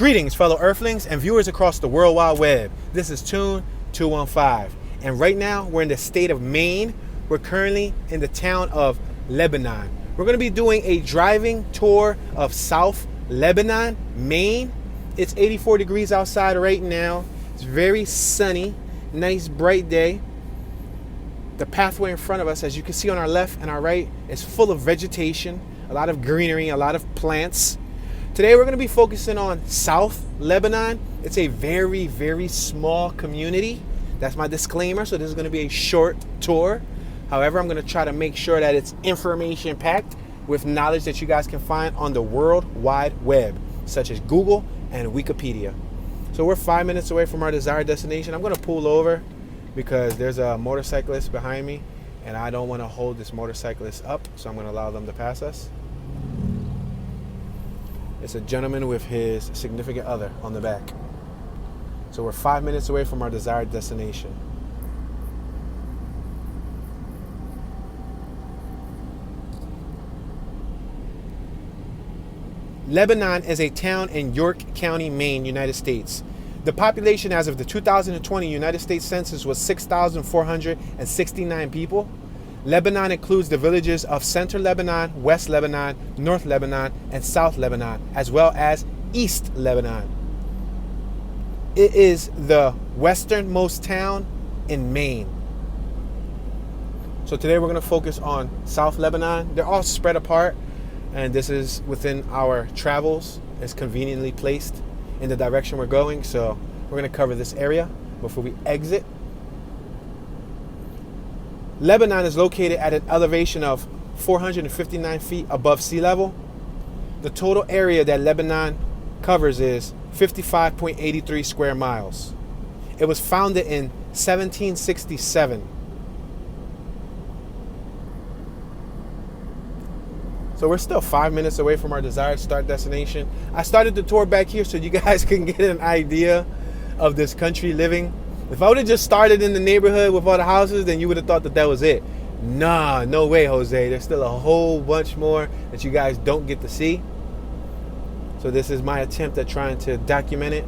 Greetings, fellow Earthlings and viewers across the World Wide Web. This is Tune 215, and right now we're in the state of Maine. We're currently in the town of Lebanon. We're going to be doing a driving tour of South Lebanon, Maine. It's 84 degrees outside right now. It's very sunny, nice bright day. The pathway in front of us, as you can see on our left and our right, is full of vegetation, a lot of greenery, a lot of plants. Today we're going to be focusing on South Lebanon. It's a very, very small community. That's my disclaimer. So this is going to be a short tour. However, I'm going to try to make sure that it's information packed with knowledge that you guys can find on the World Wide Web, such as Google and Wikipedia. So we're 5 minutes away from our desired destination. I'm going to pull over because there's a motorcyclist behind me and I don't want to hold this motorcyclist up. So I'm going to allow them to pass us. It's a gentleman with his significant other on the back. So we're 5 minutes away from our desired destination. Lebanon is a town in York County, Maine, United States. The population as of the 2020 United States Census was 6,469 people. Lebanon includes the villages of Center Lebanon, West Lebanon, North Lebanon, and South Lebanon, as well as East Lebanon. It is the westernmost town in Maine. So today we're going to focus on South Lebanon. They're all spread apart, and this is within our travels. It's conveniently placed in the direction we're going, so we're going to cover this area before we exit. Lebanon is located at an elevation of 459 feet above sea level. The total area that Lebanon covers is 55.83 square miles. It was founded in 1767. So we're still 5 minutes away from our desired start destination. I started the tour back here so you guys can get an idea of this country living. If I would have just started in the neighborhood with all the houses, then you would have thought that that was it. Nah, no way, Jose. There's still a whole bunch more that you guys don't get to see. So this is my attempt at trying to document it,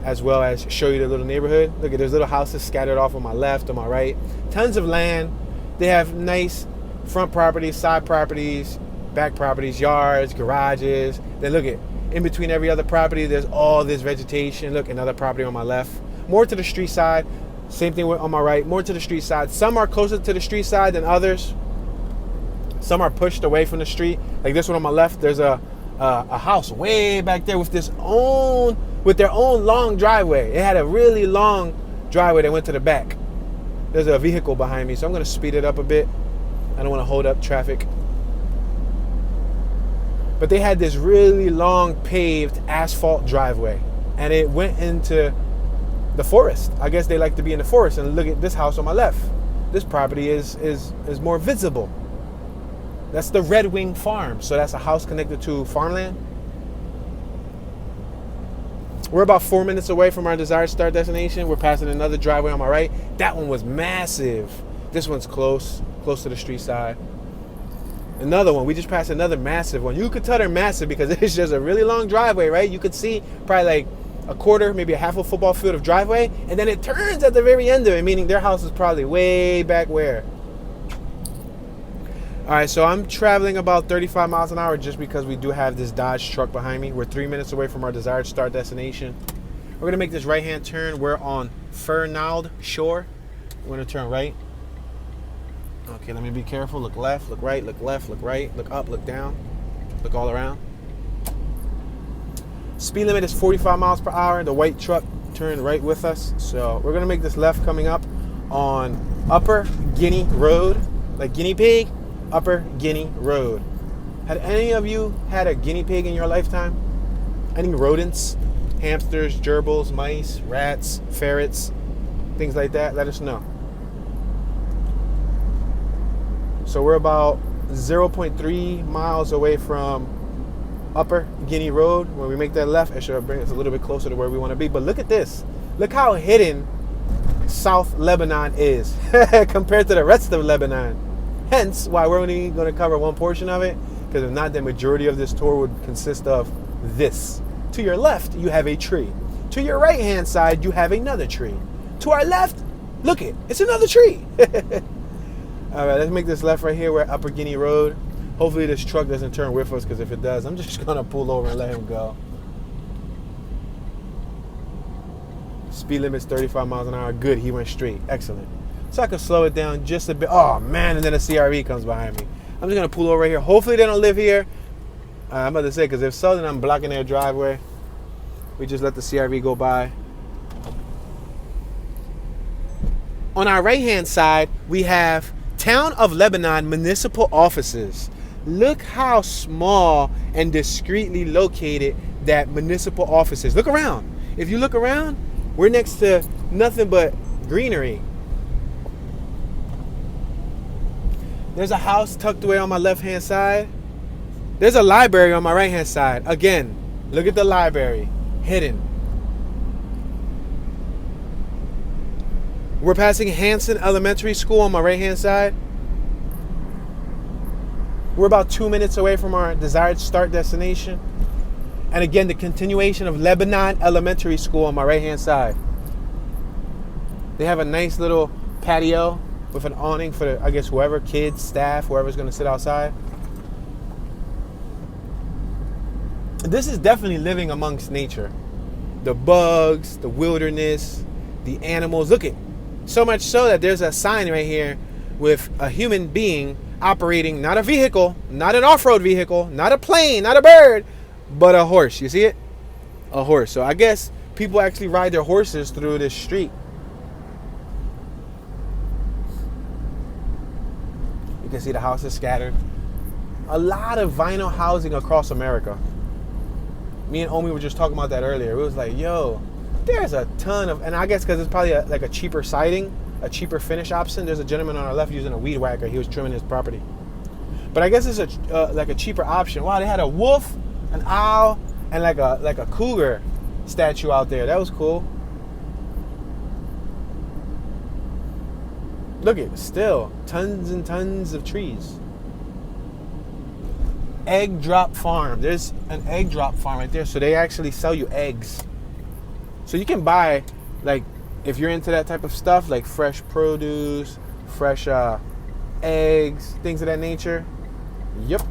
as well as show you the little neighborhood. Look at, there's little houses scattered off on my left, on my right. Tons of land. They have nice front properties, side properties, back properties, yards, garages. Then look at, in between every other property, there's all this vegetation. Look, another property on my left. More to the street side. Same thing on my right. More to the street side. Some are closer to the street side than others. Some are pushed away from the street. Like this one on my left, there's a house way back there with their own long driveway. It had a really long driveway that went to the back. There's a vehicle behind me, so I'm going to speed it up a bit. I don't want to hold up traffic. But they had this really long paved asphalt driveway, and it went into the forest. I guess they like to be in the forest. And look at this house on my left. This property is more visible. That's the Red Wing Farm. So that's a house connected to farmland. We're about 4 minutes away from our desired start destination. We're passing another driveway on my right. That one was massive. This one's close to the street side. Another one. We just passed another massive one. You could tell they're massive because it's just a really long driveway, right? You could see probably like a quarter, maybe a half a football field of driveway, and then it turns at the very end of it, meaning their house is probably way back where. All right, so I'm traveling about 35 miles an hour just because we do have this Dodge truck behind me. We're 3 minutes away from our desired start destination. We're gonna make this right-hand turn. We're on Fernald Shore. We're gonna turn right. Okay, let me be careful. Look left, look right, look left, look right, look up, look down, look all around. Speed limit is 45 miles per hour. The white truck turned right with us. So we're going to make this left coming up on Upper Guinea Road. Like guinea pig, Upper Guinea Road. Had any of you had a guinea pig in your lifetime? Any rodents? Hamsters, gerbils, mice, rats, ferrets, things like that? Let us know. So we're about 0.3 miles away from Upper Guinea Road. When we make that left, it should bring us a little bit closer to where we want to be. But look at this. Look how hidden South Lebanon is compared to the rest of Lebanon. Hence why we're only going to cover one portion of it, because if not, the majority of this tour would consist of this. To your left, you have a tree. To your right-hand side, you have another tree. To our left, look it, it's another tree. All right, let's make this left right here. We're at Upper Guinea Road. Hopefully this truck doesn't turn with us, because if it does, I'm just gonna pull over and let him go. Speed limit's 35 miles an hour. Good, he went straight. Excellent. So I can slow it down just a bit. Oh man, and then a CRV comes behind me. I'm just gonna pull over right here. Hopefully they don't live here. I'm about to say, because if so, then I'm blocking their driveway. We just let the CRV go by. On our right-hand side, we have Town of Lebanon municipal offices. Look how small and discreetly located that municipal office is. Look around. If you look around, we're next to nothing but greenery. There's a house tucked away on my left-hand side. There's a library on my right-hand side. Again, look at the library, hidden. We're passing Hanson Elementary School on my right-hand side. We're about 2 minutes away from our desired start destination. And again, the continuation of Lebanon Elementary School on my right-hand side. They have a nice little patio with an awning for, I guess, whoever, kids, staff, whoever's going to sit outside. This is definitely living amongst nature. The bugs, the wilderness, the animals. Look at, so much so that there's a sign right here with a human being operating not a vehicle, not an off-road vehicle, not a plane, not a bird, but a horse. You see it? A horse. So I guess people actually ride their horses through this street. You can see the houses scattered. A lot of vinyl housing across America. Me and Omi were just talking about that earlier. It was like, yo, there's a ton of, and I guess because it's probably like a cheaper siding, a cheaper finish option. There's a gentleman on our left using a weed whacker. He was trimming his property. But I guess it's like a cheaper option. Wow, they had a wolf, an owl, and like a cougar statue out there. That was cool. Look at, still tons and tons of trees. Egg drop farm. There's an egg drop farm right there. So they actually sell you eggs. So you can buy, like, if you're into that type of stuff, like fresh produce, fresh eggs, things of that nature. Yep.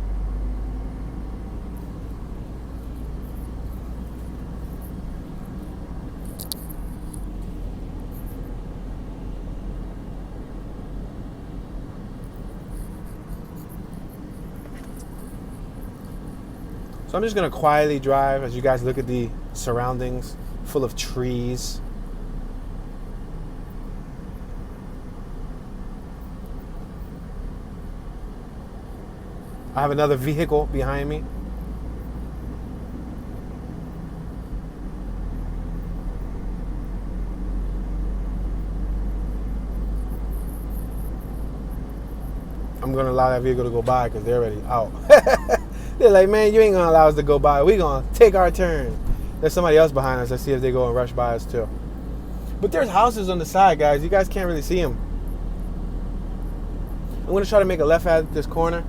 So I'm just going to quietly drive as you guys look at the surroundings full of trees. I have another vehicle behind me. I'm going to allow that vehicle to go by because they're already out. They're like, man, you ain't going to allow us to go by. We're going to take our turn. There's somebody else behind us. Let's see if they go and rush by us too. But there's houses on the side, guys. You guys can't really see them. I'm going to try to make a left at this corner.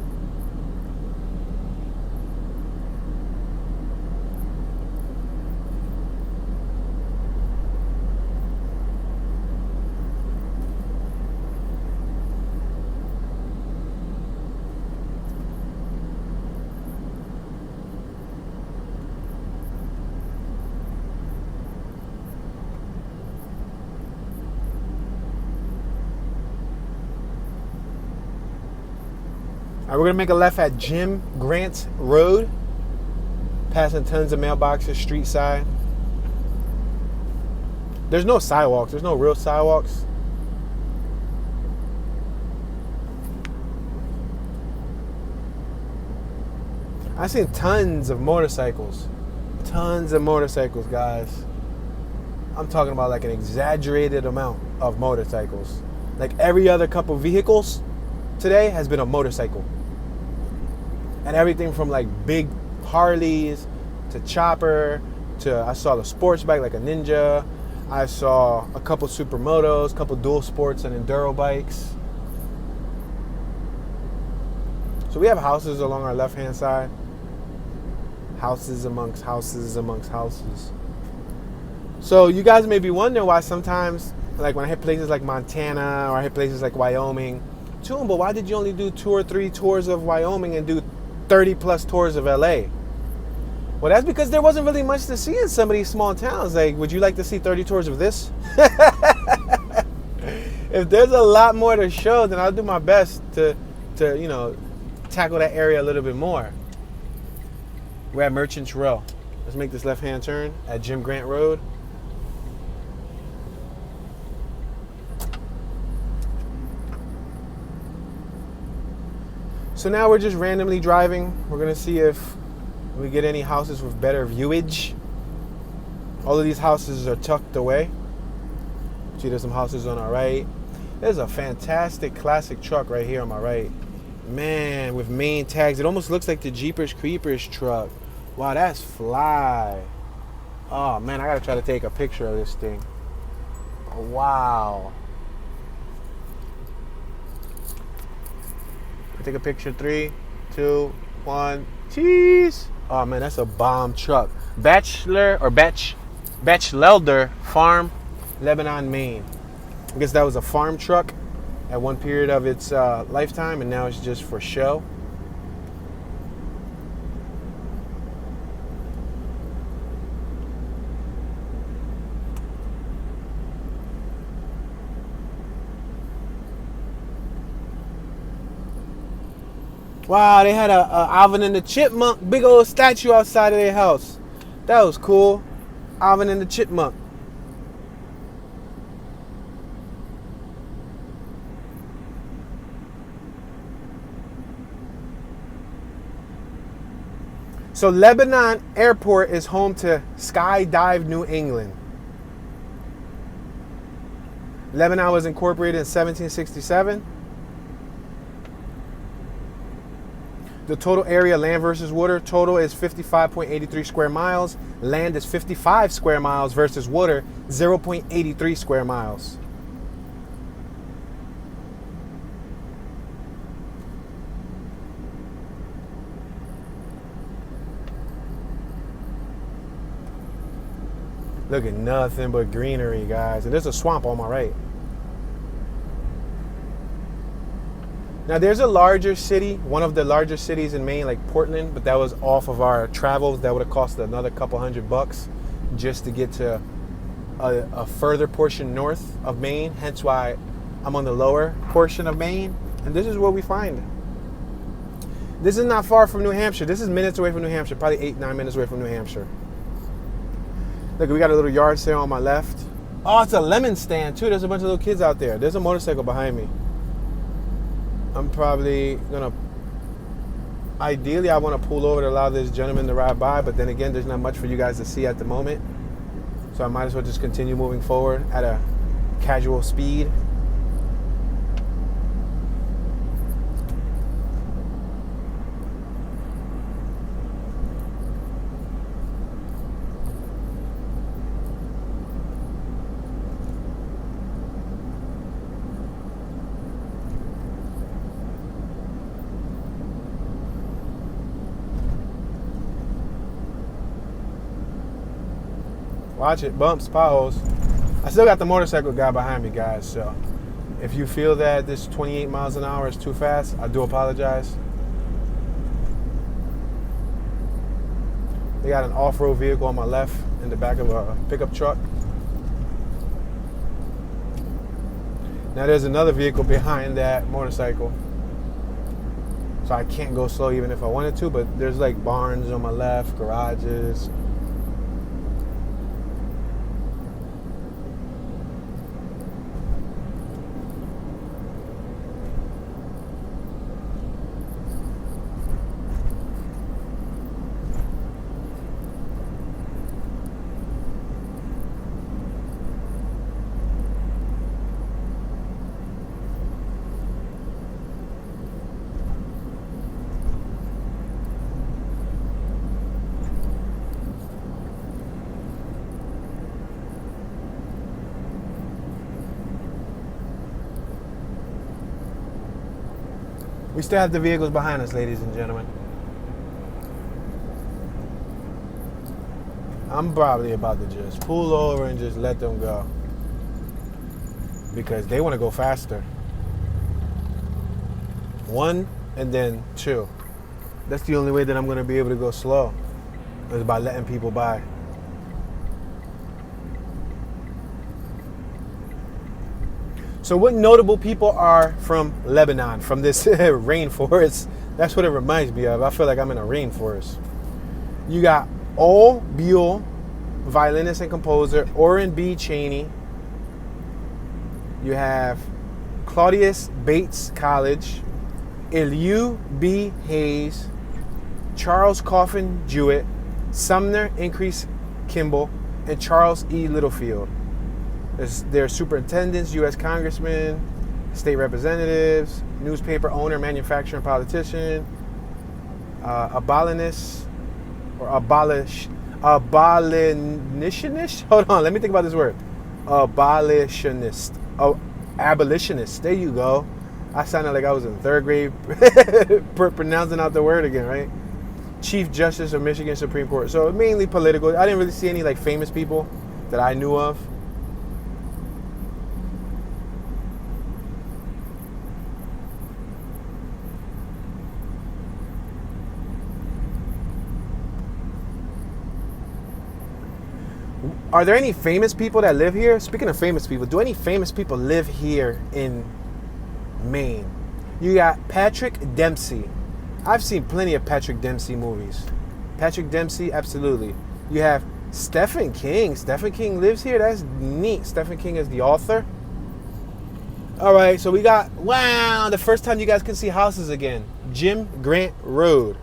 All right, we're going to make a left at Jim Grant Road, passing tons of mailboxes, street side. There's no sidewalks. There's no real sidewalks. I've seen tons of motorcycles. Tons of motorcycles, guys. I'm talking about like an exaggerated amount of motorcycles. Like every other couple vehicles today has been a motorcycle. And everything from like big Harleys to chopper to, I saw the sports bike like a Ninja. I saw a couple supermotos, a couple dual sports and enduro bikes. So we have houses along our left hand side. Houses amongst houses amongst houses. So you guys may be wondering why sometimes, like when I hit places like Montana or I hit places like Wyoming, but why did you only do 2 or 3 tours of Wyoming and do 30 plus tours of LA? Well, that's because there wasn't really much to see in some of these small towns. Like, would you like to see 30 tours of this? If there's a lot more to show, then I'll do my best to tackle that area a little bit more. We're at Merchants Row. Let's make this left-hand turn at Jim Grant Road. So now we're just randomly driving. We're gonna see if we get any houses with better viewage. All of these houses are tucked away. See, there's some houses on our right. There's a fantastic classic truck right here on my right. Man, with Maine tags. It almost looks like the Jeepers Creepers truck. Wow, that's fly. Oh man, I gotta try to take a picture of this thing. Wow. Take a picture. 3, 2, 1. Cheese. Oh man, that's a bomb truck. Batchelder Farm, Lebanon, Maine. I guess that was a farm truck at one period of its lifetime, and now it's just for show. Wow, they had a Alvin and the Chipmunk big old statue outside of their house. That was cool. Alvin and the Chipmunk. So Lebanon Airport is home to Skydive New England. Lebanon was incorporated in 1767. The total area, land versus water, total is 55.83 square miles. Land is 55 square miles versus water, 0.83 square miles. Look at nothing but greenery, guys. And there's a swamp on my right. Now there's a larger city, one of the larger cities in Maine, like Portland, but that was off of our travels. That would have cost another couple $100 just to get to a further portion north of Maine. Hence why I'm on the lower portion of Maine. And this is what we find. This is not far from New Hampshire. This is minutes away from New Hampshire, probably 8-9 minutes away from New Hampshire. Look, we got a little yard sale on my left. Oh, it's a lemon stand too. There's a bunch of little kids out there. There's a motorcycle behind me. I'm probably gonna, ideally I want to pull over to allow this gentleman to ride by, but then again, there's not much for you guys to see at the moment. So I might as well just continue moving forward at a casual speed. Watch it, bumps, potholes. I still got the motorcycle guy behind me, guys, so if you feel that this 28 miles an hour is too fast, I do apologize. They got an off-road vehicle on my left in the back of a pickup truck. Now there's another vehicle behind that motorcycle. So I can't go slow even if I wanted to, but there's like barns on my left, garages. We still have the vehicles behind us, ladies and gentlemen. I'm probably about to just pull over and just let them go. Because they want to go faster. 1 and then 2. That's the only way that I'm going to be able to go slow. Is by letting people by. So what notable people are from Lebanon, from this rainforest? That's what it reminds me of. I feel like I'm in a rainforest. You got Ol Buell, violinist and composer, Orrin B. Cheney. You have Claudius Bates College, Eliu B. Hayes, Charles Coffin Jewett, Sumner Increase Kimball, and Charles E. Littlefield. They're superintendents, U.S. congressmen, state representatives, newspaper owner, manufacturer, and politician, abolitionist. Hold on, let me think about this word. Abolitionist. Oh, abolitionist. There you go. I sounded like I was in 3rd grade pronouncing out the word again, right? Chief Justice of Michigan Supreme Court. So mainly political. I didn't really see any like famous people that I knew of. Are there any famous people that live here? Speaking of famous people, do any famous people live here in Maine? You got Patrick Dempsey. I've seen plenty of Patrick Dempsey movies. Patrick Dempsey, absolutely. You have Stephen King. Stephen King lives here. That's neat. Stephen King is the author. All right, so we got, wow, the first time you guys can see houses again. Jim Grant Road.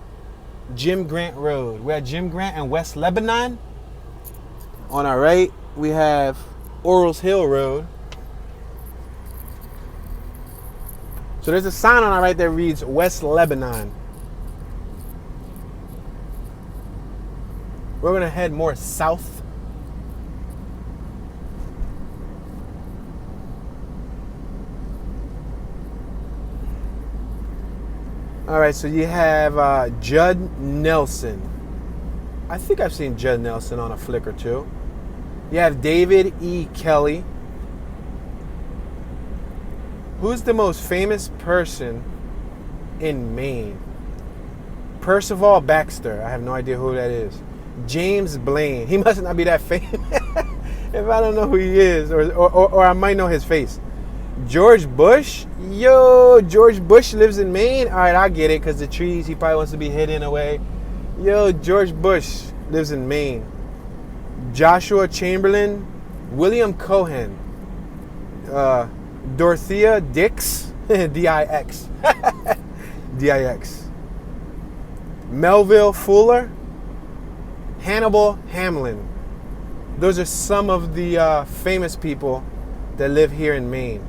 Jim Grant Road. We're at Jim Grant and West Lebanon. On our right, we have Orals Hill Road. So there's a sign on our right that reads West Lebanon. We're going to head more south. All right, so you have Judd Nelson. I think I've seen Judd Nelson on a flick or two. You have David E. Kelly. Who's the most famous person in Maine? Percival Baxter. I have no idea who that is. James Blaine. He must not be that famous if I don't know who he is, or I might know his face. George Bush. Yo, George Bush lives in Maine. All right, I get it, because the trees, he probably wants to be hidden away. Yo, George Bush lives in Maine. Joshua Chamberlain, William Cohen, Dorothea Dix, D-I-X, D-I-X, Melville Fuller, Hannibal Hamlin. Those are some of the famous people that live here in Maine.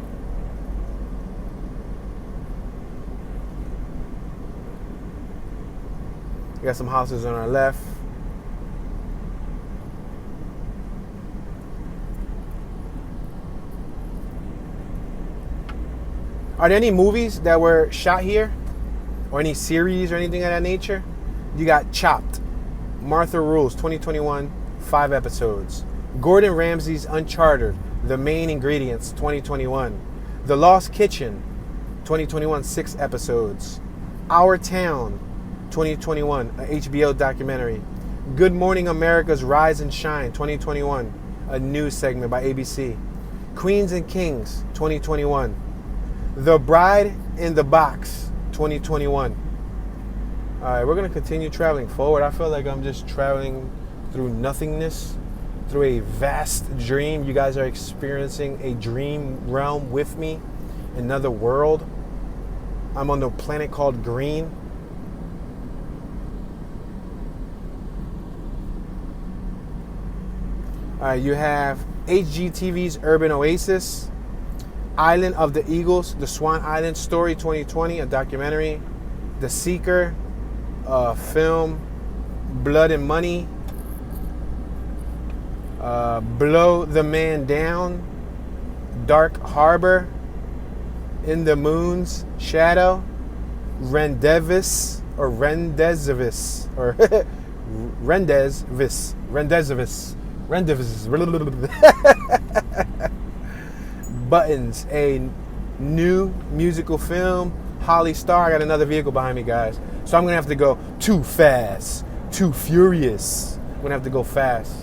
We got some houses on our left. Are there any movies that were shot here? Or any series or anything of that nature? You got Chopped. Martha Rules, 2021, 5 episodes. Gordon Ramsay's Uncharted, The Main Ingredients, 2021. The Lost Kitchen, 2021, 6 episodes. Our Town, 2021, a HBO documentary. Good Morning America's Rise and Shine, 2021, a news segment by ABC. Queens and Kings, 2021. The Bride in the Box, 2021. All right, we're going to continue traveling forward. I feel like I'm just traveling through nothingness, through a vast dream. You guys are experiencing a dream realm with me, another world. I'm on the planet called Green. All right, you have HGTV's Urban Oasis, Island of the Eagles, The Swan Island Story 2020, a documentary, The Seeker, a film, Blood and Money, Blow the Man Down, Dark Harbor, In the Moon's Shadow, Rendezvous, or Rendezvous. Buttons, a new musical film. Holly Star. I got another vehicle behind me, guys. So I'm going to have to go too fast, too furious. I'm going to have to go fast.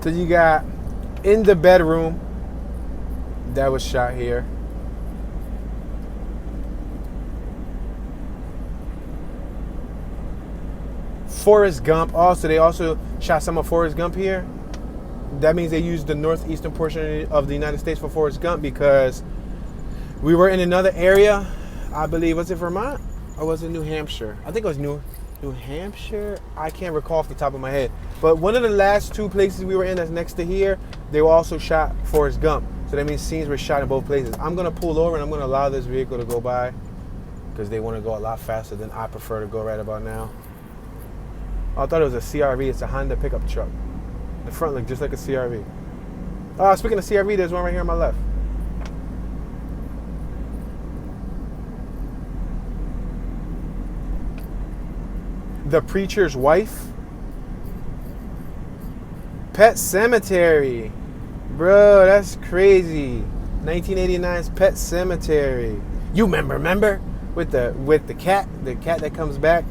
So you got In the Bedroom. That was shot here. Forrest Gump. Also, they also shot some of Forrest Gump here. That means they used the northeastern portion of the United States for Forrest Gump because we were in another area. I believe, was it Vermont or was it New Hampshire? I think it was New Hampshire. I can't recall off the top of my head. But one of the last two places we were in that's next to here, they were also shot Forrest Gump. So that means scenes were shot in both places. I'm going to pull over and I'm going to allow this vehicle to go by because they want to go a lot faster than I prefer to go right about now. I thought it was a CRV. It's a Honda pickup truck. The front looked just like a CRV. Speaking of CRV, there's one right here on my left. The Preacher's Wife. Pet Cemetery. Bro, that's crazy. 1989's Pet Cemetery. You remember? With the cat that comes back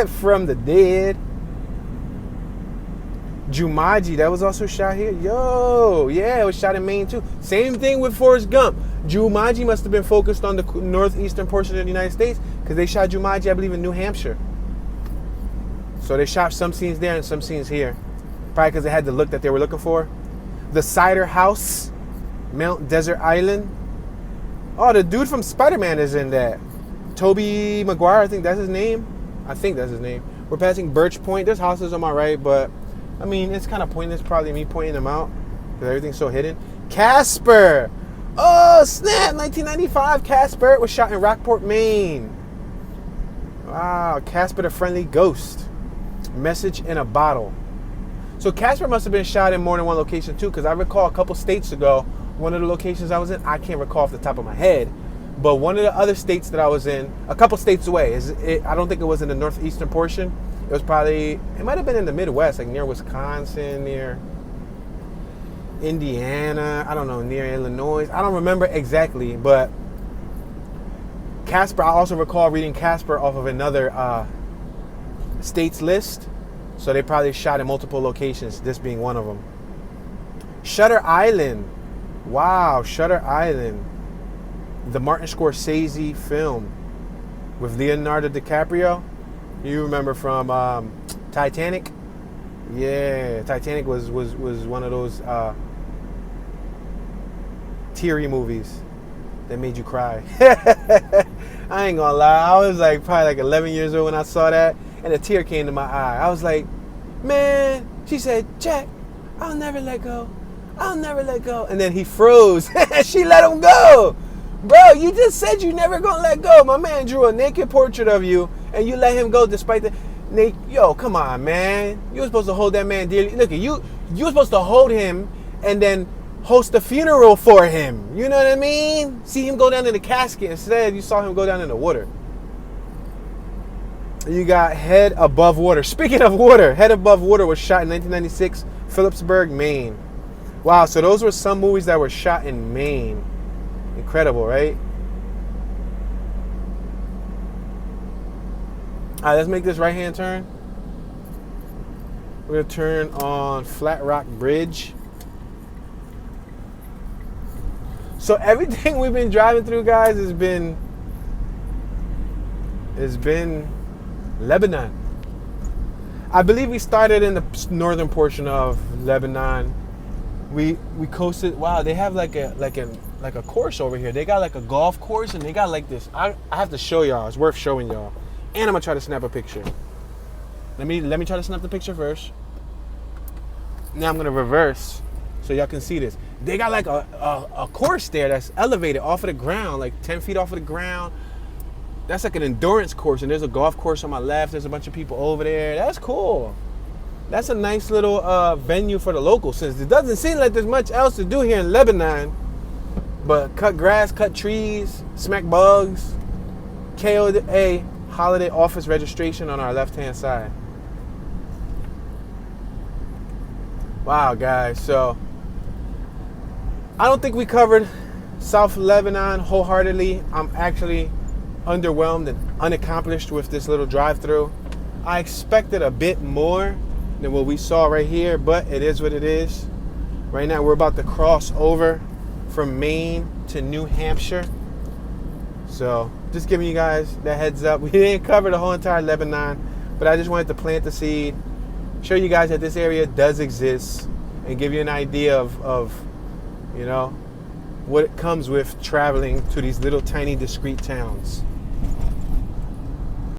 from the dead. Jumanji, that was also shot here. Yo, yeah, it was shot in Maine too. Same thing with Forrest Gump. Jumanji must have been focused on the northeastern portion of the United States because they shot Jumanji, I believe, in New Hampshire. So they shot some scenes there and some scenes here. Probably because they had the look that they were looking for. The Cider House, Mount Desert Island. Oh, the dude from Spider-Man is in that. Tobey Maguire, I think that's his name. We're passing Birch Point. There's houses on my right, but I mean, it's kind of pointless probably me pointing them out because everything's so hidden. Casper. Oh, snap. 1995 Casper. It was shot in Rockport, Maine. Wow. Casper the Friendly Ghost. Message in a Bottle. So Casper must have been shot in more than one location too, because I recall a couple states ago, one of the locations I was in, I can't recall off the top of my head, but one of the other states that I was in, a couple states away, I don't think it was in the northeastern portion. It was probably, it might have been in the Midwest, like near Wisconsin, near Indiana, I don't know, near Illinois. I don't remember exactly, but Casper, I also recall reading Casper off of another states list. So they probably shot in multiple locations, this being one of them. Shutter Island. Wow, Shutter Island. The Martin Scorsese film with Leonardo DiCaprio. You remember from Titanic? Yeah, Titanic was one of those teary movies that made you cry. I ain't gonna lie, I was like probably like 11 years old when I saw that, and a tear came to my eye. I was like, man, she said, Jack, I'll never let go. I'll never let go. And then he froze. She let him go. Bro, you just said you never gonna let go. My man drew a naked portrait of you, and you let him go despite the... Yo, come on, man. You were supposed to hold that man dearly. Look, you were supposed to hold him and then host a funeral for him. You know what I mean? See him go down in the casket. Instead, you saw him go down in the water. You got Head Above Water. Speaking of water, Head Above Water was shot in 1996, Phillipsburg, Maine. Wow, so those were some movies that were shot in Maine. Incredible, right? All right, let's make this right-hand turn. We're going to turn on Flat Rock Bridge. So everything we've been driving through, guys, has been Lebanon. I believe we started in the northern portion of Lebanon. We coasted. Wow, they have like a course over here. They got like a golf course, and they got like this. I have to show y'all. It's worth showing y'all. And I'm gonna try to snap a picture. Let me try to snap the picture first. Now I'm gonna reverse so y'all can see this. They got like a course there that's elevated off of the ground, like 10 feet off of the ground. That's like an endurance course, and there's a golf course on my left. There's a bunch of people over there. That's cool. That's a nice little venue for the locals, since it doesn't seem like there's much else to do here in Lebanon. But cut grass, cut trees, smack bugs. KOA holiday office registration on our left-hand side. Wow, guys. So I don't think we covered South Lebanon wholeheartedly. I'm actually underwhelmed and unaccomplished with this little drive-through. I expected a bit more than what we saw right here, but it is what it is. Right now we're about to cross over from Maine to New Hampshire. So just giving you guys that heads up. We didn't cover the whole entire Lebanon, but I just wanted to plant the seed, show you guys that this area does exist, and give you an idea of you know, what it comes with traveling to these little tiny discrete towns.